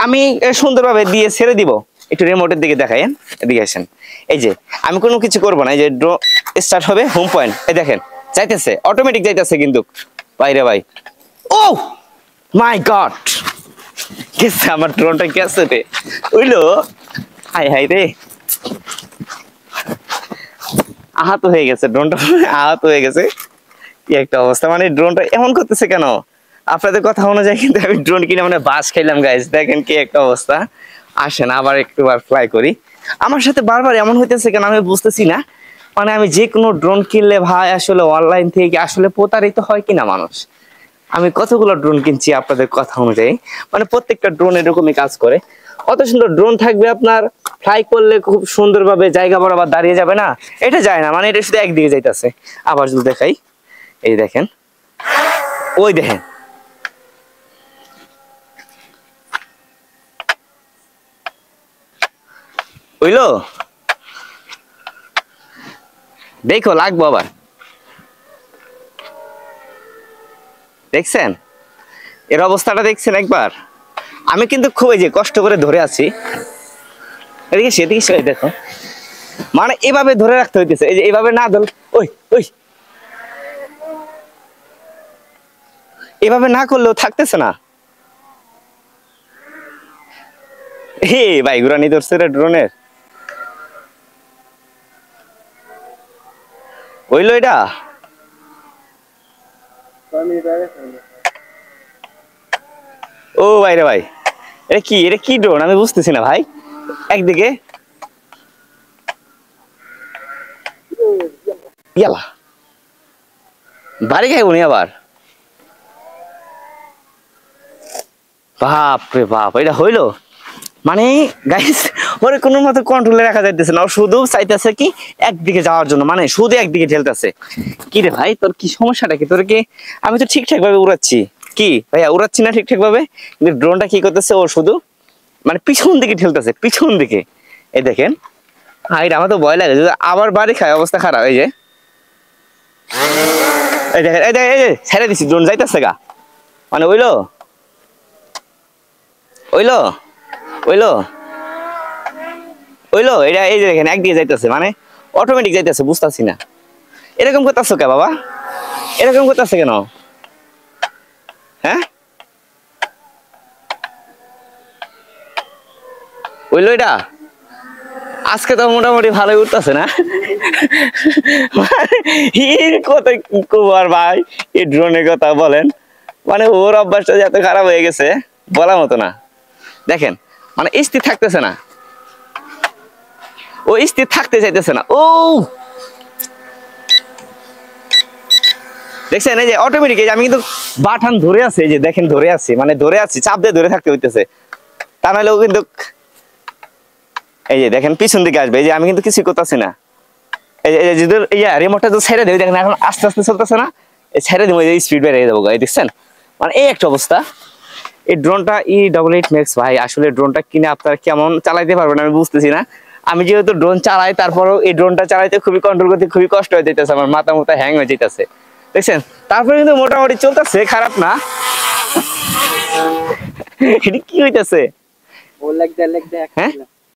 আমি সুন্দরভাবে দিয়ে ছেড়ে দিব। একটু রিমোটের দিকে দেখায়েন, এদিকে আসেন। এই যে আমি কোনো কিছু করব না, এই যে ড্রো স্টার্ট হবে, হোম পয়েন্ট, এই দেখেন যাইতেছে, অটোমেটিক যাইতেছে কিন্তু বাইরে ভাই। ও মাই গড, গেছে আমার ড্রোনটা, গেছে রে, উইলো, হাই হাই রে, আহত হয়ে গেছে ড্রোনটা, আহত হয়ে গেছে। কি একটা অবস্থা, মানে ড্রোনটা এমন করতেছে কেন? আপনাদের কথা অনুযায়ী কিন্তু আমি ড্রোন কিনে মানে বাস খাইলাম গাইস, দেখেন কি একটা অবস্থা। আসেন আবার একটুবার ফ্লাই করি। আমার সাথে বারবার এমন হইতেছে কেন আমি বুঝতেছি না। মানে আমি যে কোনো ড্রোন কিনলে ভাই আসলে অনলাইন থেকে আসলে প্রতারিত হয় কিনা মানুষ। আমি কতগুলো ড্রোন কিনছি আপনাদের কথা অনুযায়ী, মানে প্রত্যেকটা ড্রোন এরকমই কাজ করে। অত সুন্দর ড্রোন থাকবে, আপনার ফ্লাই করলে খুব সুন্দরভাবে জায়গা বরাবর দাঁড়িয়ে যাবে না, এটা যায় না, মানে এটা শুধু একদিকে যাইতেছে। আবার যদি দেখাই, এই দেখেন, ওই দেখেন, বুঝলো, দেখো লাগবো আবার, দেখছেন এর অবস্থাটা, দেখছেন একবার। আমি কিন্তু খুব এই যে কষ্ট করে ধরে আছি, এদিকে সেদিকে সে দেখো, মানে এভাবে ধরে রাখতে হইতেছে, এই যে এইভাবে না ধর, ওই ওই এভাবে না করলেও থাকতেছে না। হে ভাই ঘুরানি ধরছে রে ড্রোনের, হইলো এটা। ও ভাই রে ভাই, এটা কি ড্রোন আমি বুঝতেছি না ভাই। একদিকে ইয়ালা বাড়ি খাইব নি আবার, বাপ রে বাপ, এটা হইলো। মানে গাইস ওরে কোনো মতো কন্ট্রোলে রাখা যাইতেছে না, ও শুধু চাইতেছে কি একদিকে যাওয়ার জন্য, মানে শুধু একদিকে ঠেলতেছে। কি রে ভাই তোর কি সমস্যাটা কি, তোর কি, আমি তো ঠিকঠাক ভাবে উড়াচ্ছি, কি ভাইয়া উড়াচ্ছি না ঠিকঠাক ভাবে, কিন্তু ড্রোনটা কি করতেছে, ও শুধু মানে পিছন দিকে ঠেলতেছে, পিছন দিকে। এই দেখেন, এটা আমার তো ভয় লাগে যদি আবার বাড়ি খায়, অবস্থা খারাপ। এই যে এই দেখেন, এই দেখেন, এই যে ছেড়ে দিছি, ড্রোন যাইতেছে গা, মানে ওইলো ওইলো ওইলো ওইলো, এটা এই যে দেখেন একদিকে যাইতেছে, মানে অটোমেটিক যাইতেছে, বুঝতেছি না এরকম করতেছো কে বাবা, এরকম করতেছে কেন? হ্যাঁ ওইলো, এটা আজকে তো মোটামুটি ভালোই উঠতেছে না। এর কথা কি করবো আর ভাই, এই ড্রোনের কথা বলেন, মানে ওর অভ্যাসটা এত খারাপ হয়ে গেছে বলার মতো না। দেখেন মানে স্থির থাকতেছে না, ও স্থির থাকতে চাইতেছে না। ও দেখছেন, এই যে অটোমেটিক, আমি কিন্তু বাটন ধরে আছে, এই যে দেখেন ধরে আছি, মানে ধরে আছি, চাপ দিয়ে ধরে থাকতে হইতেছে, তা নাহলে ও কিন্তু, এই যে দেখেন পিছন দিকে আসবে, এই যে আমি কিন্তু কিছু করতেছি না। এই যে যদি রিমোটটা তো ছেড়ে দেবে, দেখেন এখন আস্তে আস্তে চলতেছে না, এই ছেড়ে দেবো, এই স্পিড বেড়ে যাবো, এই দেখছেন, মানে এই একটা অবস্থা। এই ড্রোনটা E88 Max ভাই, আসলে ড্রোনটা কিনে আপনারা কেমন চালাইতে পারবেন আমি বুঝতেছি না। আমি যেহেতু ড্রোন চালাই, তারপরেও এই ড্রোনটা চালাইতে খুবই কন্ট্রোল করতে খুবই কষ্ট হয়ে যাইতেছে, আমার মাথা মুথা হ্যাং হয়ে যাইতেছে, দেখছেন। তারপরে কিন্তু মোটামুটি চলতেছে, খারাপ না। এটা কি হইতেছে, হ্যাঁ